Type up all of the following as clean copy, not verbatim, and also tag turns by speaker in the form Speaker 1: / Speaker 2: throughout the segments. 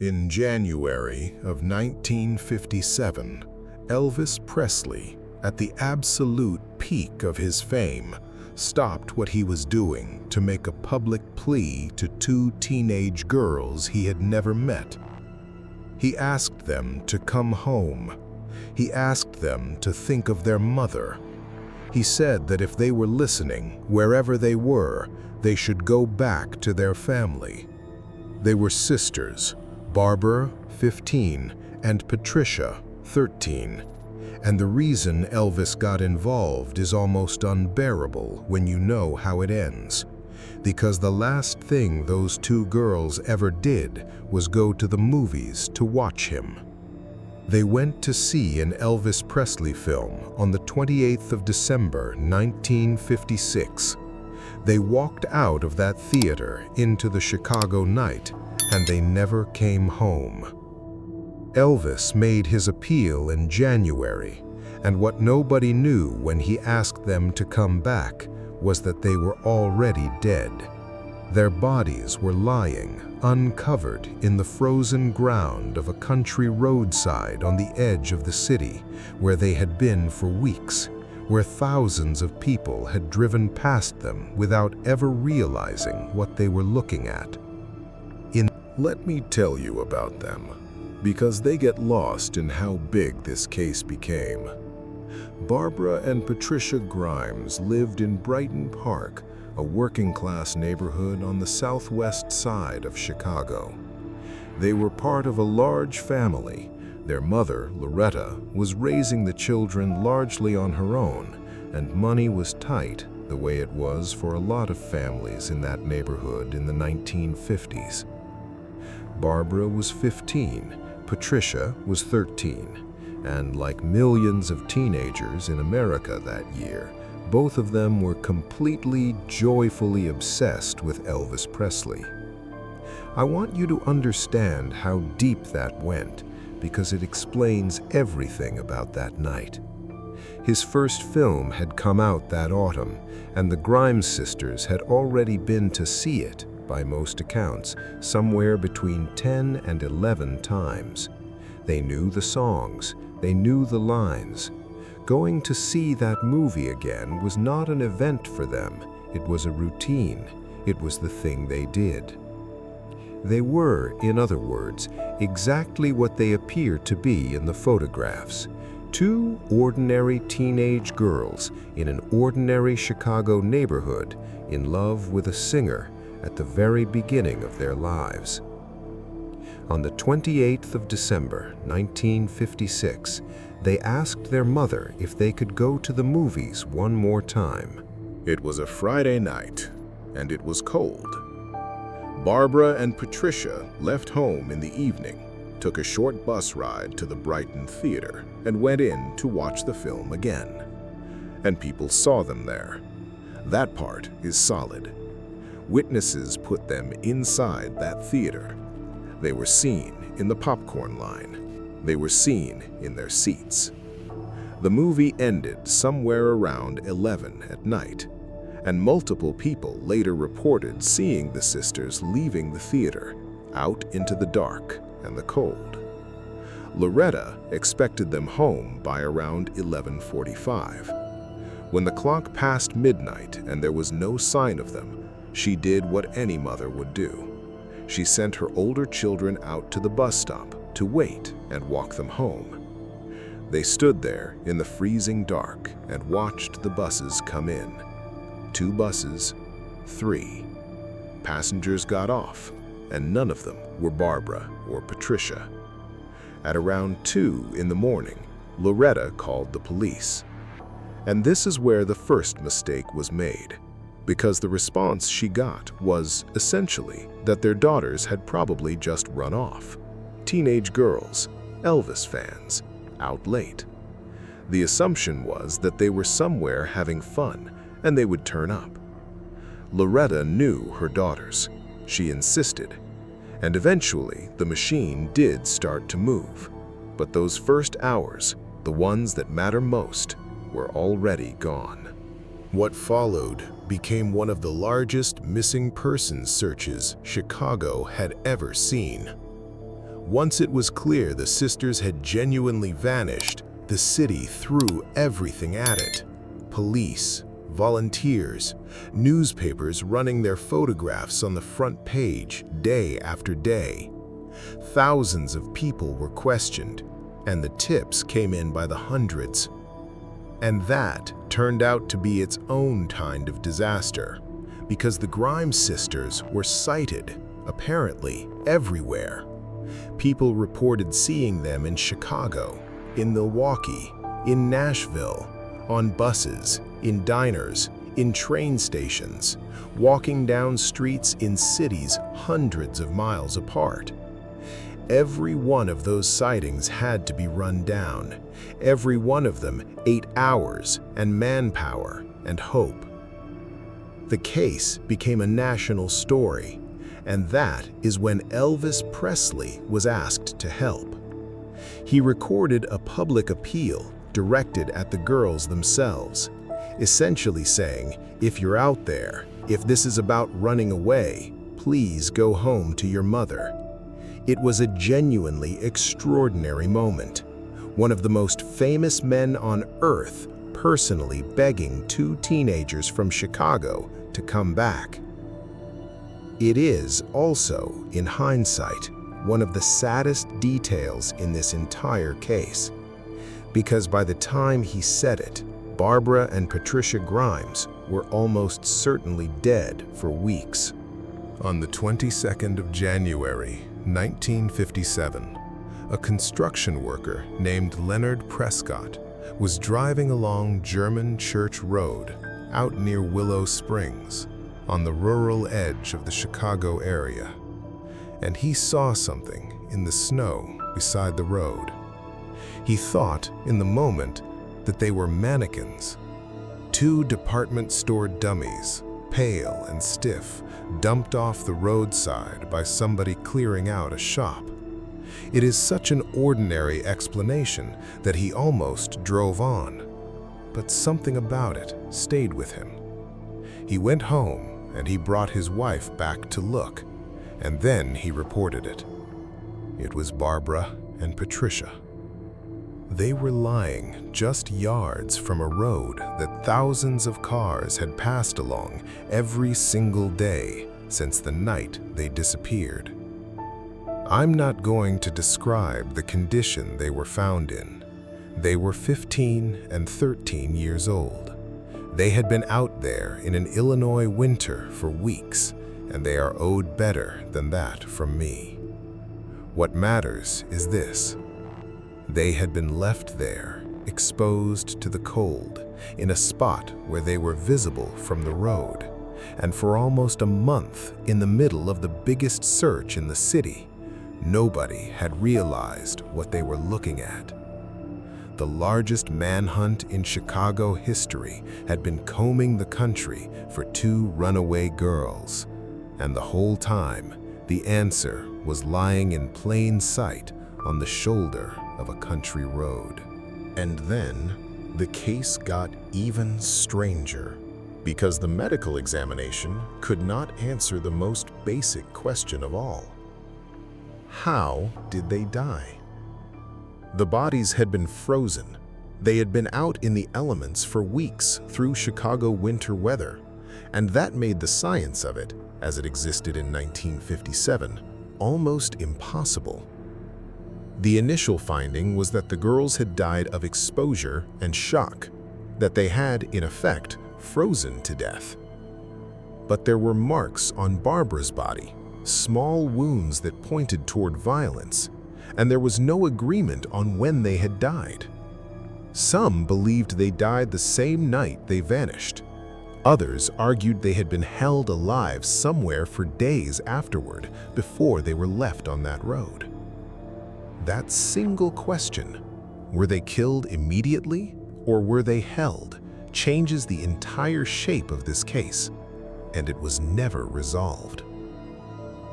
Speaker 1: In January of 1957, Elvis Presley, at the absolute peak of his fame, stopped what he was doing to make a public plea to two teenage girls he had never met. He asked them to come home. He asked them to think of their mother. He said that if they were listening, wherever they were, they should go back to their family. They were sisters, Barbara, 15, and Patricia, 13. And the reason Elvis got involved is almost unbearable when you know how it ends. Because the last thing those two girls ever did was go to the movies to watch him. They went to see an Elvis Presley film on the 28th of December, 1956. They walked out of that theater into the Chicago night, and they never came home. Elvis made his appeal in January, and what nobody knew when he asked them to come back was that they were already dead. Their bodies were lying, uncovered, in the frozen ground of a country roadside on the edge of the city, where they had been for weeks, where thousands of people had driven past them without ever realizing what they were looking at. Let me tell you about them, because they get lost in how big this case became. Barbara and Patricia Grimes lived in Brighton Park, a working-class neighborhood on the southwest side of Chicago. They were part of a large family. Their mother, Loretta, was raising the children largely on her own, and money was tight, the way it was for a lot of families in that neighborhood in the 1950s. Barbara was 15, Patricia was 13, and like millions of teenagers in America that year, both of them were completely, joyfully obsessed with Elvis Presley. I want you to understand how deep that went, because it explains everything about that night. His first film had come out that autumn, and the Grimes sisters had already been to see it, by most accounts, somewhere between 10 and 11 times. They knew the songs, they knew the lines. Going to see that movie again was not an event for them, it was a routine, it was the thing they did. They were, in other words, exactly what they appear to be in the photographs. Two ordinary teenage girls in an ordinary Chicago neighborhood in love with a singer at the very beginning of their lives. On the 28th of December, 1956, they asked their mother if they could go to the movies one more time. It was a Friday night, and it was cold. Barbara and Patricia left home in the evening, took a short bus ride to the Brighton Theater, and went in to watch the film again. And people saw them there. That part is solid. Witnesses put them inside that theater. They were seen in the popcorn line. They were seen in their seats. The movie ended somewhere around 11 at night, and multiple people later reported seeing the sisters leaving the theater, out into the dark and the cold. Loretta expected them home by around 11:45. When the clock passed midnight and there was no sign of them, she did what any mother would do. She sent her older children out to the bus stop to wait and walk them home. They stood there in the freezing dark and watched the buses come in. 2 buses, 3. Passengers got off, and none of them were Barbara or Patricia. At around 2 in the morning, Loretta called the police. And this is where the first mistake was made, because the response she got was, essentially, that their daughters had probably just run off. Teenage girls, Elvis fans, out late. The assumption was that they were somewhere having fun, and they would turn up. Loretta knew her daughters. She insisted. And eventually, the machine did start to move. But those first hours, the ones that matter most, were already gone. What followed became one of the largest missing persons searches Chicago had ever seen. Once it was clear the sisters had genuinely vanished, the city threw everything at it. Police, volunteers, newspapers running their photographs on the front page day after day. Thousands of people were questioned, and the tips came in by the hundreds. And that turned out to be its own kind of disaster, because the Grimes sisters were sighted, apparently, everywhere. People reported seeing them in Chicago, in Milwaukee, in Nashville, on buses, in diners, in train stations, walking down streets in cities hundreds of miles apart. Every one of those sightings had to be run down. Every one of them ate hours and manpower and hope. The case became a national story, and that is when Elvis Presley was asked to help. He recorded a public appeal directed at the girls themselves, essentially saying, if you're out there, if this is about running away, please go home to your mother. It was a genuinely extraordinary moment. One of the most famous men on earth personally begging two teenagers from Chicago to come back. It is also, in hindsight, one of the saddest details in this entire case, because by the time he said it, Barbara and Patricia Grimes were almost certainly dead for weeks. On the 22nd of January, 1957, a construction worker named Leonard Prescott was driving along German Church Road out near Willow Springs on the rural edge of the Chicago area, and he saw something in the snow beside the road. He thought in the moment that they were mannequins, two department store dummies, pale and stiff, dumped off the roadside by somebody clearing out a shop. It is such an ordinary explanation that he almost drove on, but something about it stayed with him. He went home and he brought his wife back to look, and then he reported it. It was Barbara and Patricia. They were lying just yards from a road that thousands of cars had passed along every single day since the night they disappeared. I'm not going to describe the condition they were found in. They were 15 and 13 years old. They had been out there in an Illinois winter for weeks, and they are owed better than that from me. What matters is this. They had been left there, exposed to the cold, in a spot where they were visible from the road, and for almost a month in the middle of the biggest search in the city, nobody had realized what they were looking at. The largest manhunt in Chicago history had been combing the country for two runaway girls, and the whole time, the answer was lying in plain sight on the shoulder of a country road. And then, the case got even stranger, because the medical examination could not answer the most basic question of all. How did they die? The bodies had been frozen. They had been out in the elements for weeks through Chicago winter weather, and that made the science of it, as it existed in 1957, almost impossible. The initial finding was that the girls had died of exposure and shock, that they had, in effect, frozen to death. But there were marks on Barbara's body, small wounds that pointed toward violence, and there was no agreement on when they had died. Some believed they died the same night they vanished. Others argued they had been held alive somewhere for days afterward before they were left on that road. That single question, were they killed immediately or were they held, changes the entire shape of this case, and it was never resolved.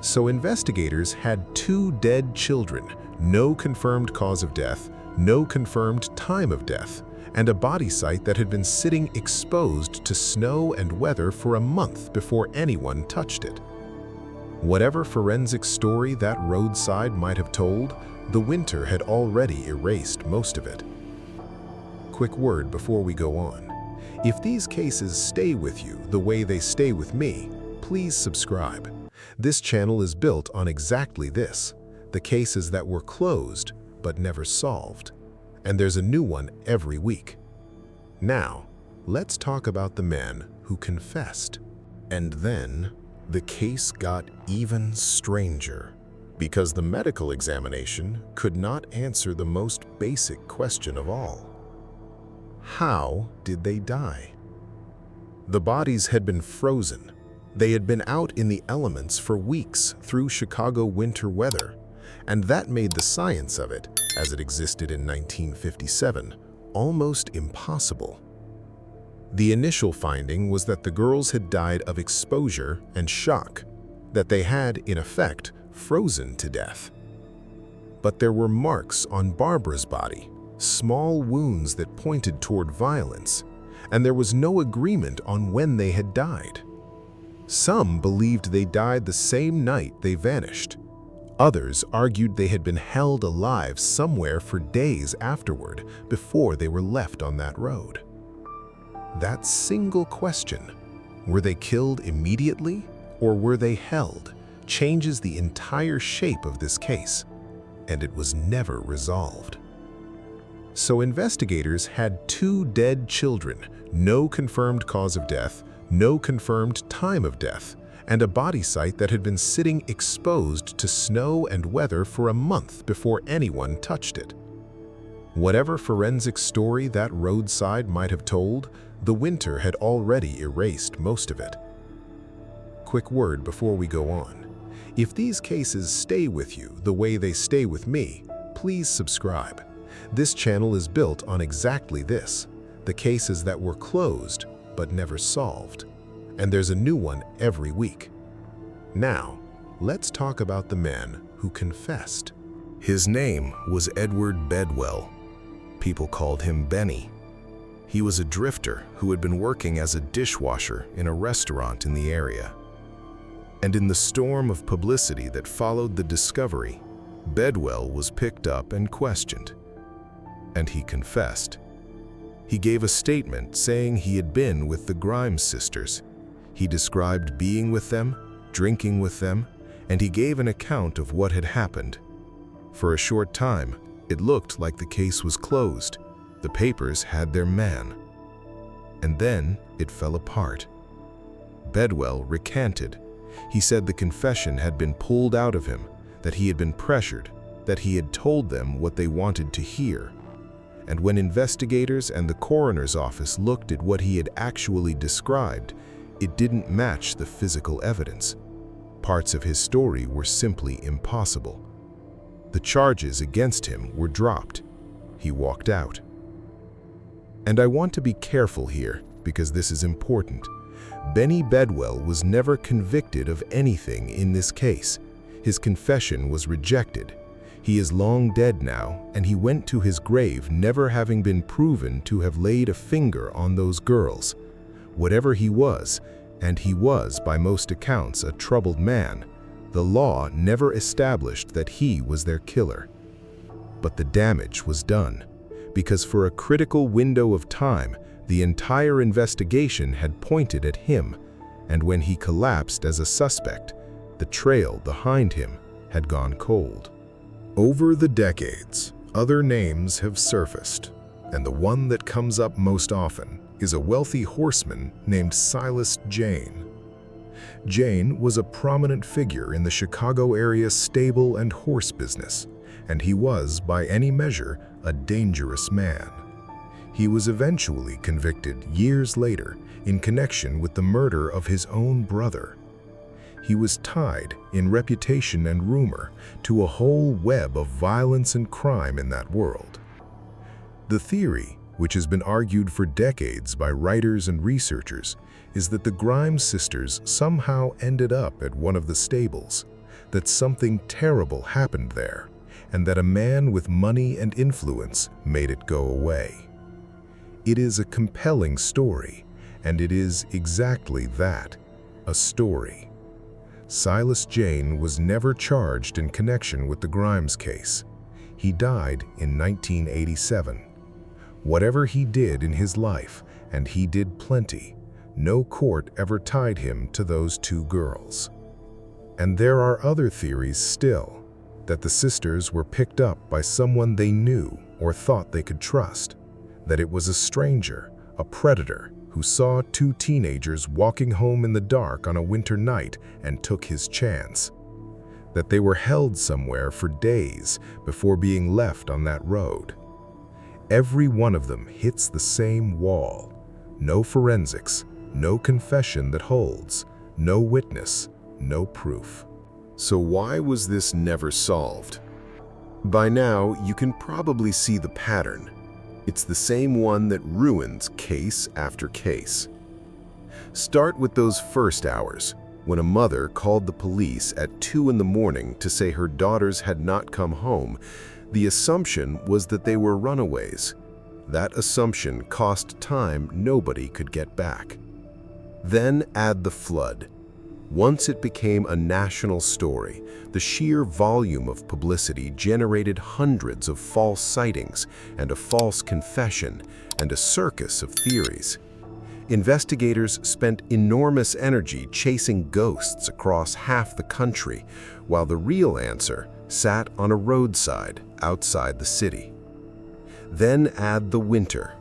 Speaker 1: So investigators had two dead children, no confirmed cause of death, no confirmed time of death, and a body site that had been sitting exposed to snow and weather for a month before anyone touched it. Whatever forensic story that roadside might have told, the winter had already erased most of it. Quick word before we go on. If these cases stay with you the way they stay with me, please subscribe. This channel is built on exactly this, the cases that were closed but never solved. And there's a new one every week. Now, let's talk about the man who confessed. And then, the case got even stranger, because the medical examination could not answer the most basic question of all. How did they die? The bodies had been frozen. They had been out in the elements for weeks through Chicago winter weather, and that made the science of it, as it existed in 1957, almost impossible. The initial finding was that the girls had died of exposure and shock, that they had, in effect, frozen to death. But there were marks on Barbara's body, small wounds that pointed toward violence, and there was no agreement on when they had died. Some believed they died the same night they vanished. Others argued they had been held alive somewhere for days afterward before they were left on that road. That single question, were they killed immediately or were they held, changes the entire shape of this case, and it was never resolved. So investigators had 2 dead children, no confirmed cause of death, no confirmed time of death, and a body site that had been sitting exposed to snow and weather for a month before anyone touched it. Whatever forensic story that roadside might have told, the winter had already erased most of it. Quick word before we go on. If these cases stay with you the way they stay with me, please subscribe. This channel is built on exactly this, the cases that were closed but never solved. And there's a new one every week. Now, let's talk about the man who confessed. His name was Edward Bedwell. People called him Benny. He was a drifter who had been working as a dishwasher in a restaurant in the area. And in the storm of publicity that followed the discovery, Bedwell was picked up and questioned. And he confessed. He gave a statement saying he had been with the Grimes sisters. He described being with them, drinking with them, and he gave an account of what had happened. For a short time, it looked like the case was closed. The papers had their man. And then it fell apart. Bedwell recanted. He said the confession had been pulled out of him, that he had been pressured, that he had told them what they wanted to hear. And when investigators and the coroner's office looked at what he had actually described, it didn't match the physical evidence. Parts of his story were simply impossible. The charges against him were dropped. He walked out. And I want to be careful here, because this is important. Benny Bedwell was never convicted of anything in this case. His confession was rejected. He is long dead now, and he went to his grave never having been proven to have laid a finger on those girls. Whatever he was, and he was by most accounts a troubled man, the law never established that he was their killer. But the damage was done, because for a critical window of time, the entire investigation had pointed at him, and when he collapsed as a suspect, the trail behind him had gone cold. Over the decades, other names have surfaced, and the one that comes up most often is a wealthy horseman named Silas Jane. Jane was a prominent figure in the Chicago area stable and horse business, and he was, by any measure, a dangerous man. He was eventually convicted years later in connection with the murder of his own brother. He was tied, in reputation and rumor, to a whole web of violence and crime in that world. The theory, which has been argued for decades by writers and researchers, is that the Grimes sisters somehow ended up at one of the stables, that something terrible happened there, and that a man with money and influence made it go away. It is a compelling story, and it is exactly that, a story. Silas Jane was never charged in connection with the Grimes case. He died in 1987. Whatever he did in his life, and he did plenty, no court ever tied him to those two girls. And there are other theories still, that the sisters were picked up by someone they knew or thought they could trust, that it was a stranger, a predator, who saw two teenagers walking home in the dark on a winter night and took his chance, that they were held somewhere for days before being left on that road. Every one of them hits the same wall. No forensics, no confession that holds, no witness, no proof. So why was this never solved? By now, you can probably see the pattern. It's the same one that ruins case after case. Start with those first hours, when a mother called the police at 2 in the morning to say her daughters had not come home. The assumption was that they were runaways. That assumption cost time nobody could get back. Then add the flood. Once it became a national story, the sheer volume of publicity generated hundreds of false sightings and a false confession and a circus of theories. Investigators spent enormous energy chasing ghosts across half the country, while the real answer sat on a roadside outside the city. Then add the winter,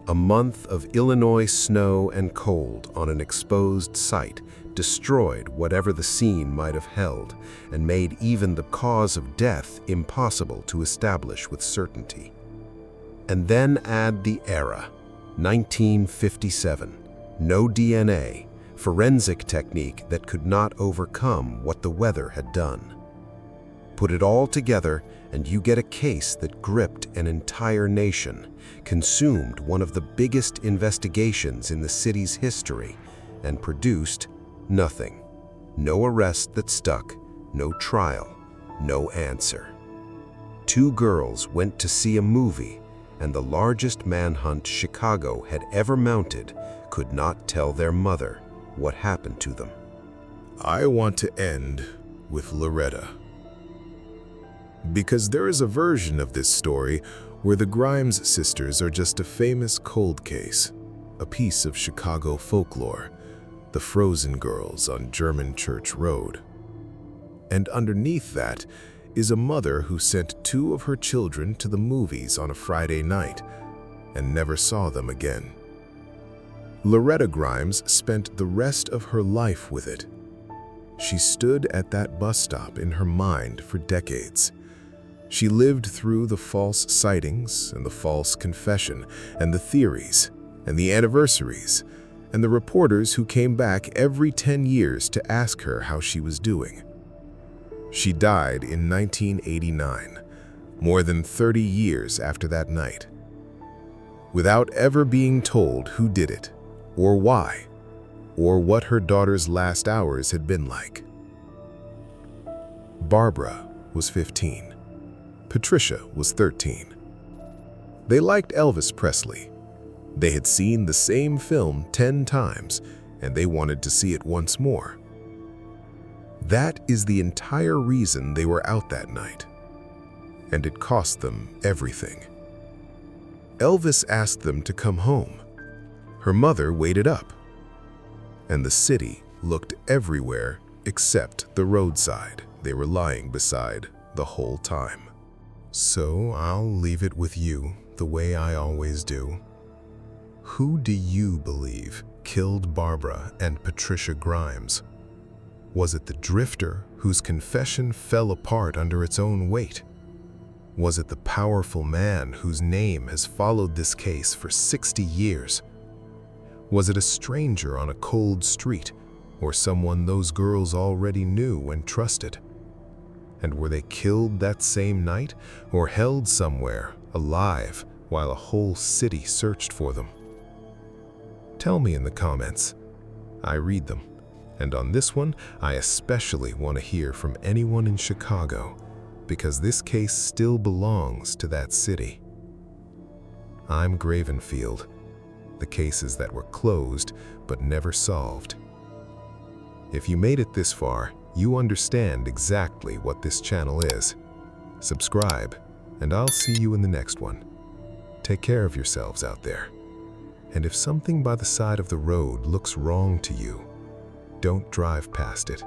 Speaker 1: a month of Illinois snow and cold on an exposed site, destroyed whatever the scene might have held, and made even the cause of death impossible to establish with certainty. And then add the era, 1957, no DNA, forensic technique that could not overcome what the weather had done. Put it all together, and you get a case that gripped an entire nation, consumed one of the biggest investigations in the city's history, and produced nothing. No arrest that stuck, no trial, no answer. Two girls went to see a movie, and the largest manhunt Chicago had ever mounted could not tell their mother what happened to them. I want to end with Loretta, because there is a version of this story where the Grimes sisters are just a famous cold case, a piece of Chicago folklore, the Frozen Girls on German Church Road. And underneath that is a mother who sent two of her children to the movies on a Friday night and never saw them again. Loretta Grimes spent the rest of her life with it. She stood at that bus stop in her mind for decades. She lived through the false sightings and the false confession and the theories and the anniversaries and the reporters who came back every 10 years to ask her how she was doing. She died in 1989, more than 30 years after that night, without ever being told who did it, or why, or what her daughter's last hours had been like. Barbara was 15. Patricia was 13. They liked Elvis Presley. They had seen the same film 10 times, and they wanted to see it once more. That is the entire reason they were out that night, and it cost them everything. Elvis asked them to come home. Her mother waited up, and the city looked everywhere except the roadside they were lying beside the whole time. So I'll leave it with you the way I always do. Who do you believe killed Barbara and Patricia Grimes? Was it the drifter whose confession fell apart under its own weight? Was it the powerful man whose name has followed this case for 60 years? Was it a stranger on a cold street, or someone those girls already knew and trusted? And were they killed that same night, or held somewhere, alive, while a whole city searched for them? Tell me in the comments. I read them. And on this one, I especially want to hear from anyone in Chicago, because this case still belongs to that city. I'm Gravenfield, the cases that were closed but never solved. If you made it this far, you understand exactly what this channel is. Subscribe, and I'll see you in the next one. Take care of yourselves out there. And if something by the side of the road looks wrong to you, don't drive past it.